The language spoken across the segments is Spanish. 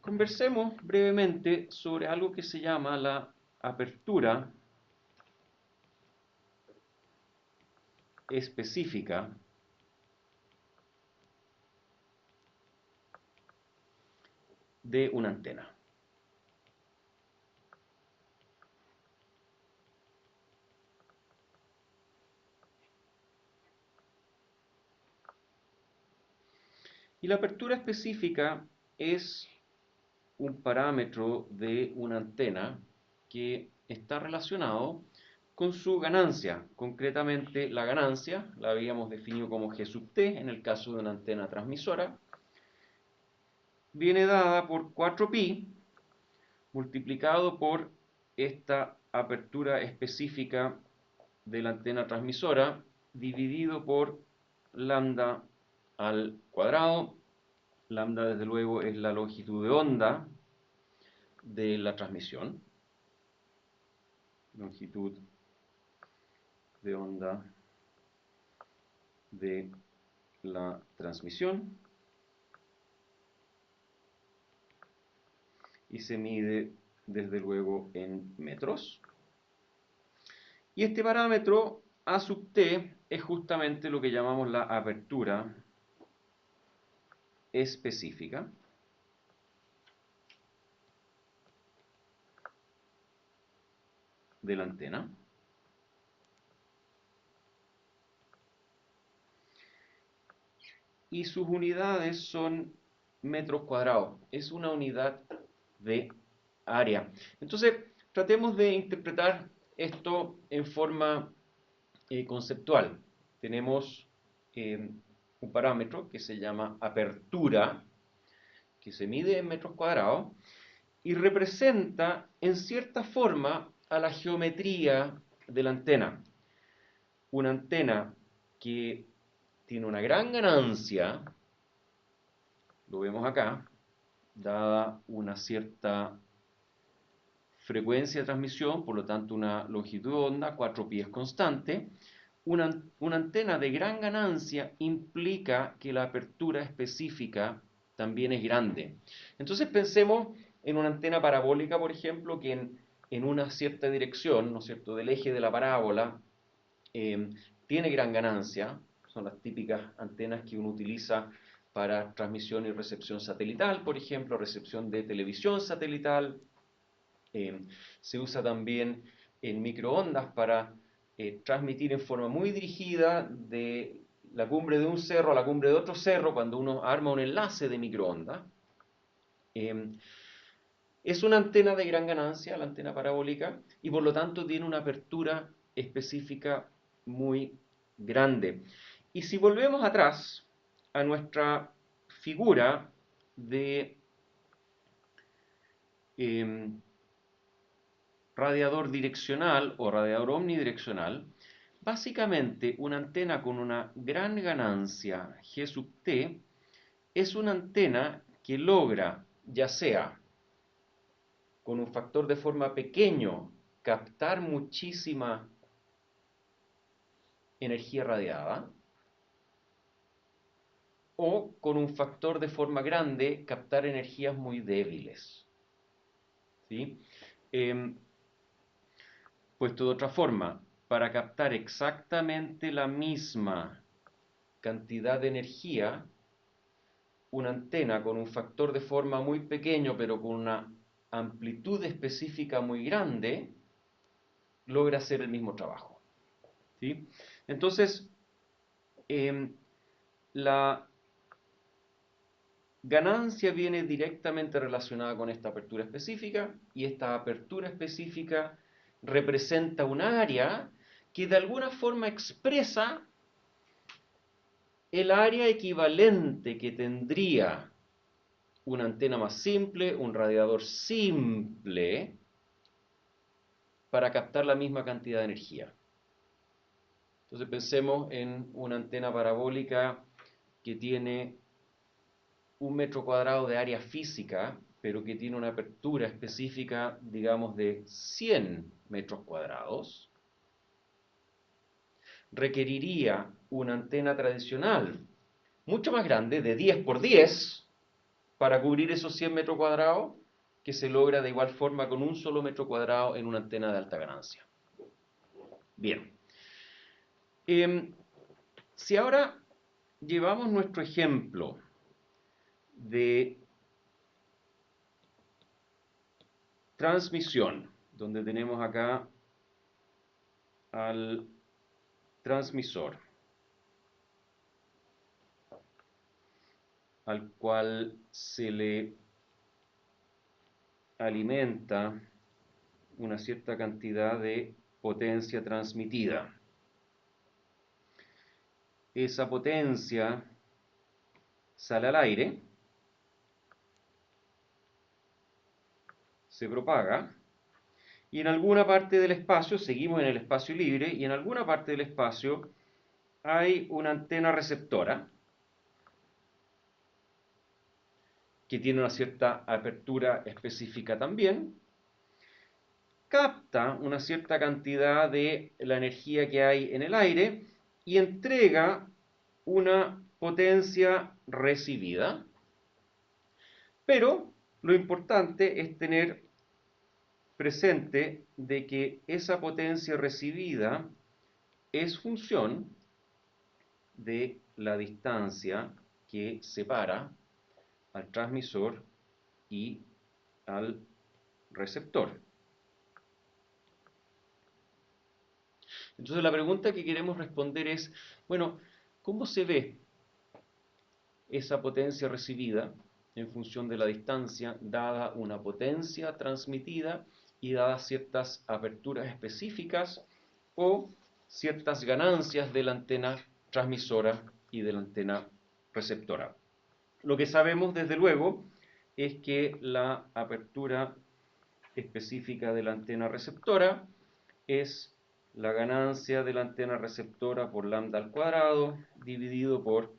Conversemos brevemente sobre algo que se llama la apertura específica de una antena. Y la apertura específica es un parámetro de una antena que está relacionado con su ganancia. Concretamente, la ganancia la habíamos definido como G sub t en el caso de una antena transmisora. Viene dada por 4pi multiplicado por esta apertura específica de la antena transmisora dividido por lambda al cuadrado. Lambda, desde luego, es la longitud de onda de la transmisión. Longitud de onda de la transmisión. Y se mide, desde luego, en metros. Y este parámetro A sub t es justamente lo que llamamos la apertura específica de la antena. Y sus unidades son metros cuadrados. Es una unidad de área. Entonces, tratemos de interpretar esto en forma conceptual. Tenemos un parámetro que se llama apertura, que se mide en metros cuadrados y representa en cierta forma a la geometría de la antena. Una antena que tiene una gran ganancia, lo vemos acá, dada una cierta frecuencia de transmisión, por lo tanto una longitud de onda, 4pi es constante. Una antena de gran ganancia implica que la apertura específica también es grande. Entonces pensemos en una antena parabólica, por ejemplo, que en una cierta dirección, ¿no es cierto?, del eje de la parábola, tiene gran ganancia. Son las típicas antenas que uno utiliza para transmisión y recepción satelital, por ejemplo, recepción de televisión satelital. Se usa también en microondas para transmitir en forma muy dirigida de la cumbre de un cerro a la cumbre de otro cerro cuando uno arma un enlace de microondas. Es una antena de gran ganancia, la antena parabólica, y por lo tanto tiene una apertura específica muy grande. Y si volvemos atrás a nuestra figura de radiador direccional o radiador omnidireccional, básicamente una antena con una gran ganancia G sub t es una antena que logra, ya sea con un factor de forma pequeño, captar muchísima energía radiada, o con un factor de forma grande, captar energías muy débiles. ¿Sí? Puesto de otra forma, para captar exactamente la misma cantidad de energía, una antena con un factor de forma muy pequeño pero con una amplitud específica muy grande, logra hacer el mismo trabajo. ¿Sí? Entonces, la ganancia viene directamente relacionada con esta apertura específica y esta apertura específica representa un área que de alguna forma expresa el área equivalente que tendría una antena más simple, un radiador simple, para captar la misma cantidad de energía. Entonces pensemos en una antena parabólica que tiene 1 metro cuadrado de área física, pero que tiene una apertura específica, digamos, de 100 metros cuadrados. Requeriría una antena tradicional mucho más grande, de 10 por 10, para cubrir esos 100 metros cuadrados que se logra de igual forma con un solo metro cuadrado en una antena de alta ganancia. Bien. Si ahora llevamos nuestro ejemplo de transmisión, donde tenemos acá al transmisor, al cual se le alimenta una cierta cantidad de potencia transmitida. Esa potencia sale al aire, se propaga, y en alguna parte del espacio, seguimos en el espacio libre, y en alguna parte del espacio hay una antena receptora que tiene una cierta apertura específica también, capta una cierta cantidad de la energía que hay en el aire y entrega una potencia recibida. Pero lo importante es tener presente de que esa potencia recibida es función de la distancia que separa al transmisor y al receptor. Entonces la pregunta que queremos responder es, bueno, ¿cómo se ve esa potencia recibida en función de la distancia dada una potencia transmitida y dadas ciertas aperturas específicas o ciertas ganancias de la antena transmisora y de la antena receptora? Lo que sabemos desde luego es que la apertura específica de la antena receptora es la ganancia de la antena receptora por lambda al cuadrado dividido por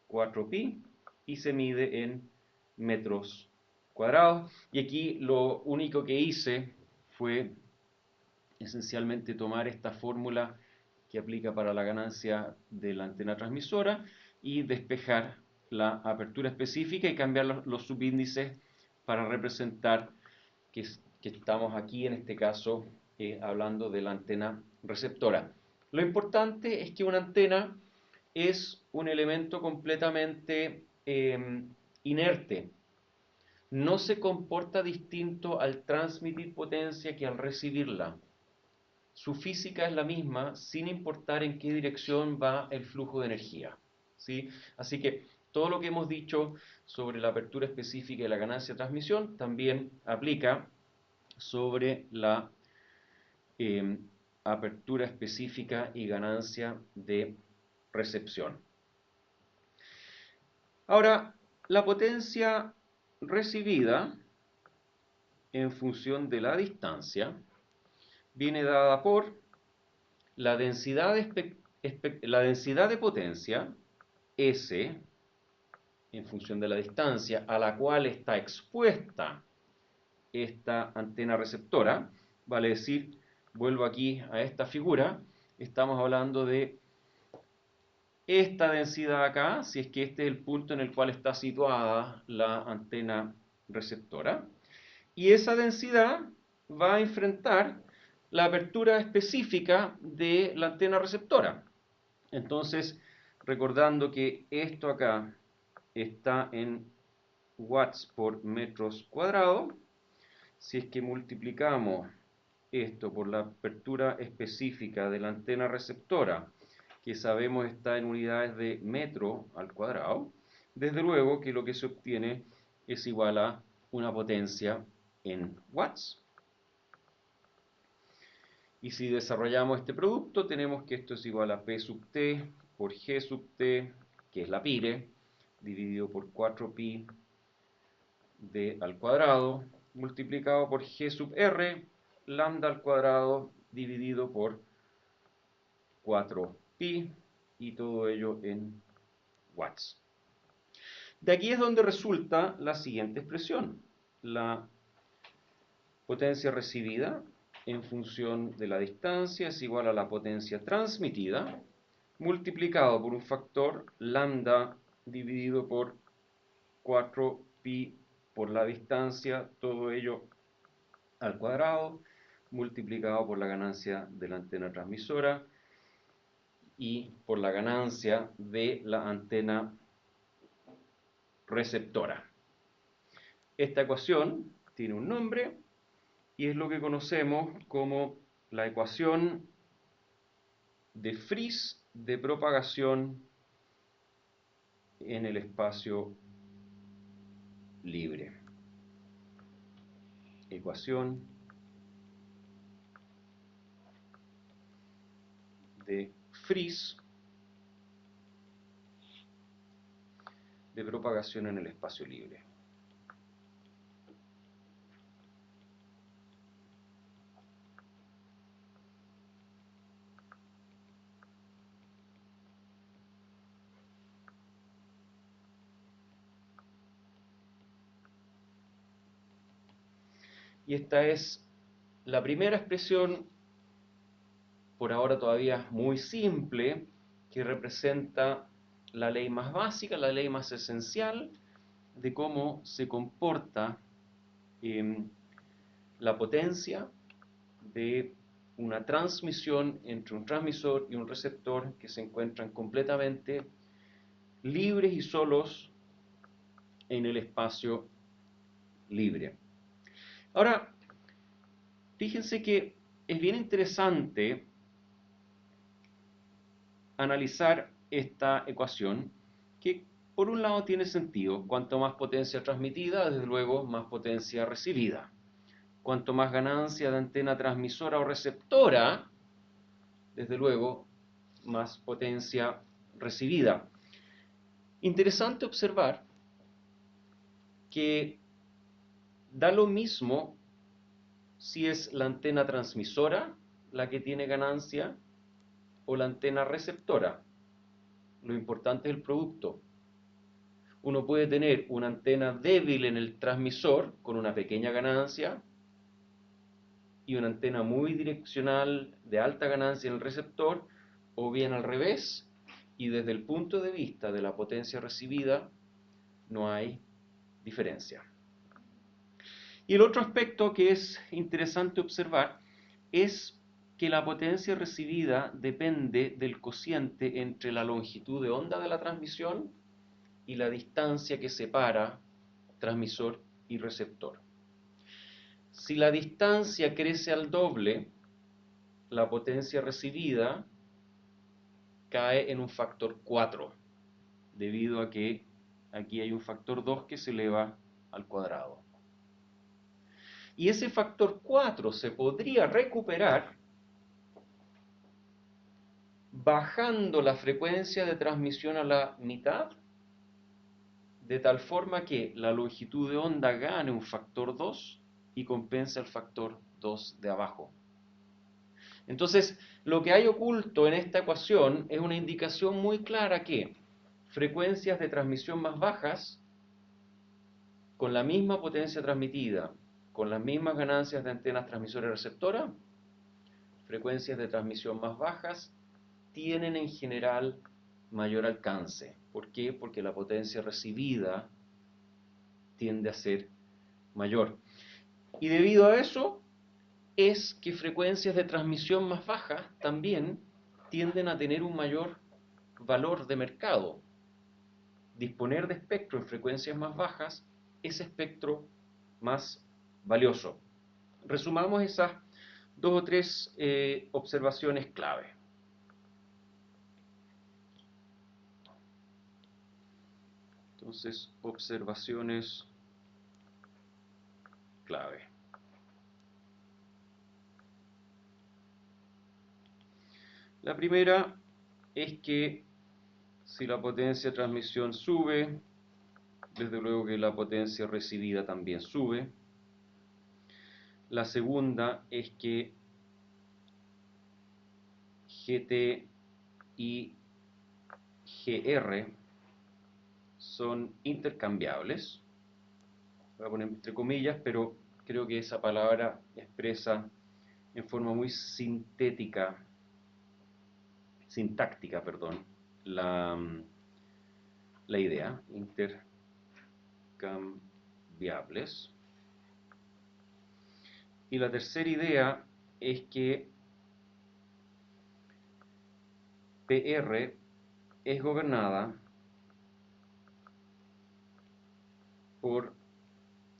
4pi y se mide en metros cuadrados. Y aquí lo único que hice fue esencialmente tomar esta fórmula que aplica para la ganancia de la antena transmisora y despejar la apertura específica y cambiar los subíndices para representar que estamos aquí en este caso hablando de la antena receptora. Lo importante es que una antena es un elemento completamente inerte. No se comporta distinto al transmitir potencia que al recibirla. Su física es la misma sin importar en qué dirección va el flujo de energía, ¿sí? Así que todo lo que hemos dicho sobre la apertura específica y la ganancia de transmisión también aplica sobre la eh, apertura específica y ganancia de recepción. Ahora, la potencia recibida en función de la distancia viene dada por la densidad de potencia, S, en función de la distancia a la cual está expuesta esta antena receptora, vale decir, vuelvo aquí a esta figura, estamos hablando de esta densidad acá, si es que este es el punto en el cual está situada la antena receptora, y esa densidad va a enfrentar la apertura específica de la antena receptora. Entonces, recordando que esto acá está en watts por metros cuadrados, si es que multiplicamos esto por la apertura específica de la antena receptora, que sabemos está en unidades de metro al cuadrado, desde luego que lo que se obtiene es igual a una potencia en watts. Y si desarrollamos este producto, tenemos que esto es igual a P sub t por G sub t, que es la pire, dividido por 4pi d al cuadrado, multiplicado por G sub r, lambda al cuadrado, dividido por 4pi, y todo ello en watts. De aquí es donde resulta la siguiente expresión. La potencia recibida en función de la distancia es igual a la potencia transmitida multiplicado por un factor lambda dividido por 4pi pi por la distancia, todo ello al cuadrado, multiplicado por la ganancia de la antena transmisora y por la ganancia de la antena receptora. Esta ecuación tiene un nombre y es lo que conocemos como la ecuación de Friis de propagación en el espacio libre. Ecuación de Friis de propagación en el espacio libre. Y esta es la primera expresión, por ahora todavía muy simple, que representa la ley más básica, la ley más esencial de cómo se comporta la potencia de una transmisión entre un transmisor y un receptor que se encuentran completamente libres y solos en el espacio libre. Ahora, fíjense que es bien interesante analizar esta ecuación que por un lado tiene sentido. Cuanto más potencia transmitida, desde luego más potencia recibida. Cuanto más ganancia de antena transmisora o receptora, desde luego más potencia recibida. Interesante observar que da lo mismo si es la antena transmisora la que tiene ganancia o la antena receptora. Lo importante es el producto. Uno puede tener una antena débil en el transmisor con una pequeña ganancia y una antena muy direccional de alta ganancia en el receptor, o bien al revés, y desde el punto de vista de la potencia recibida no hay diferencia. Y el otro aspecto que es interesante observar es que la potencia recibida depende del cociente entre la longitud de onda de la transmisión y la distancia que separa transmisor y receptor. Si la distancia crece al doble, la potencia recibida cae en un factor 4, debido a que aquí hay un factor 2 que se eleva al cuadrado. Y ese factor 4 se podría recuperar bajando la frecuencia de transmisión a la mitad, de tal forma que la longitud de onda gane un factor 2 y compensa el factor 2 de abajo. Entonces, lo que hay oculto en esta ecuación es una indicación muy clara que frecuencias de transmisión más bajas, con la misma potencia transmitida, con las mismas ganancias de antenas transmisora y receptora, frecuencias de transmisión más bajas tienen en general mayor alcance. ¿Por qué? Porque la potencia recibida tiende a ser mayor. Y debido a eso es que frecuencias de transmisión más bajas también tienden a tener un mayor valor de mercado. Disponer de espectro en frecuencias más bajas es espectro más valioso. Resumamos esas dos o tres observaciones clave. Entonces, observaciones clave. La primera es que si la potencia de transmisión sube, desde luego que la potencia recibida también sube. La segunda es que GT y GR son intercambiables. Voy a poner entre comillas, pero creo que esa palabra expresa en forma muy sintáctica, la idea. Intercambiables. viables. Y la tercera idea es que PR es gobernada por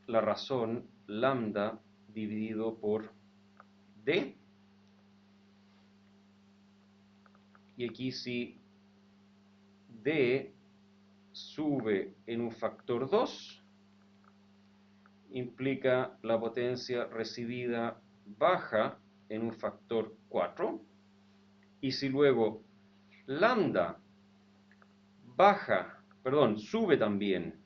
la razón lambda dividido por D. Y aquí si D sube en un factor 2, implica la potencia recibida baja en un factor 4. Y si luego lambda sube también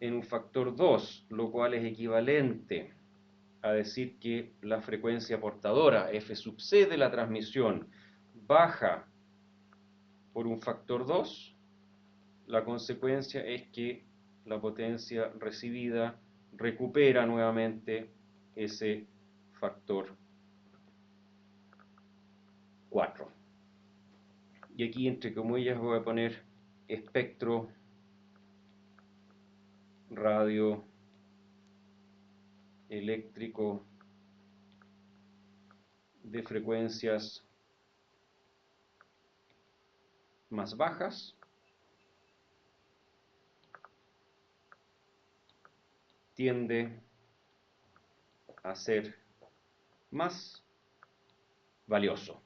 en un factor 2, lo cual es equivalente a decir que la frecuencia portadora, F sub c de la transmisión, baja por un factor 2, la consecuencia es que la potencia recibida recupera nuevamente ese factor 4. Y aquí entre comillas voy a poner espectro radioeléctrico de frecuencias más bajas tiende a ser más valioso.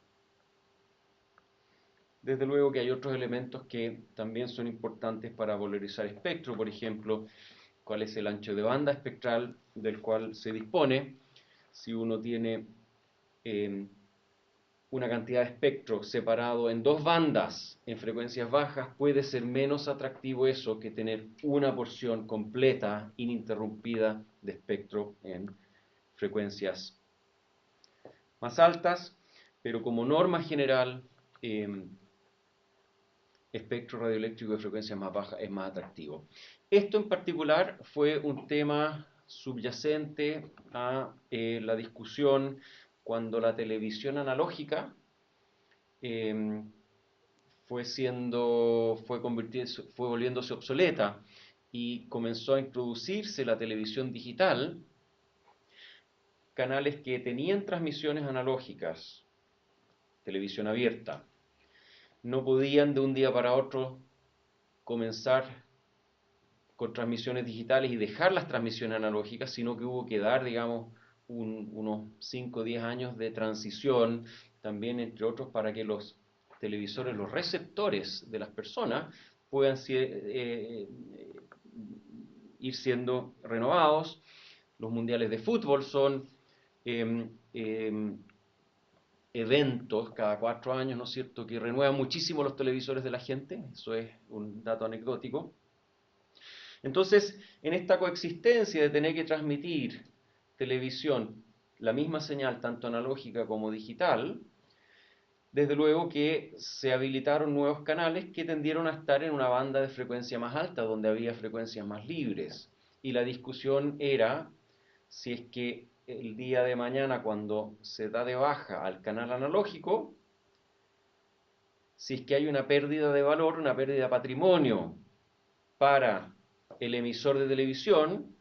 Desde luego que hay otros elementos que también son importantes para valorizar espectro, por ejemplo, cuál es el ancho de banda espectral del cual se dispone. Si uno tiene una cantidad de espectro separado en dos bandas en frecuencias bajas, puede ser menos atractivo eso que tener una porción completa, ininterrumpida de espectro en frecuencias más altas, pero como norma general, espectro radioeléctrico de frecuencias más bajas es más atractivo. Esto en particular fue un tema subyacente a la discusión cuando la televisión analógica fue volviéndose obsoleta y comenzó a introducirse la televisión digital, canales que tenían transmisiones analógicas, televisión abierta, no podían de un día para otro comenzar con transmisiones digitales y dejar las transmisiones analógicas, sino que hubo que dar, digamos, unos 5 o 10 años de transición, también entre otros para que los televisores, los receptores de las personas puedan ir siendo renovados. Los mundiales de fútbol son eventos cada 4 años, ¿no es cierto?, que renuevan muchísimo los televisores de la gente, eso es un dato anecdótico. Entonces, en esta coexistencia de tener que transmitir televisión, la misma señal, tanto analógica como digital, desde luego que se habilitaron nuevos canales que tendieron a estar en una banda de frecuencia más alta, donde había frecuencias más libres. Y la discusión era si es que el día de mañana, cuando se da de baja al canal analógico, si es que hay una pérdida de valor, una pérdida de patrimonio para el emisor de televisión,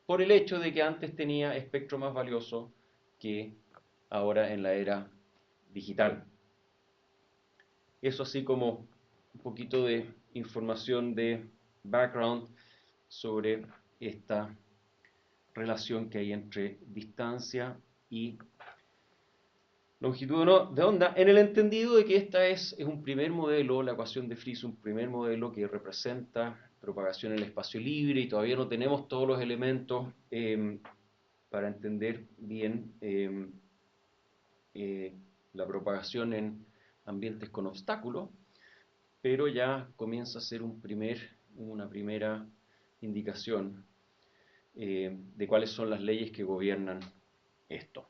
por el hecho de que antes tenía espectro más valioso que ahora en la era digital. Eso así como un poquito de información de background sobre esta relación que hay entre distancia y longitud de onda, en el entendido de que esta es un primer modelo, la ecuación de Friis, un primer modelo que representa propagación en el espacio libre y todavía no tenemos todos los elementos para entender bien la propagación en ambientes con obstáculos, pero ya comienza a ser una primera indicación de cuáles son las leyes que gobiernan esto.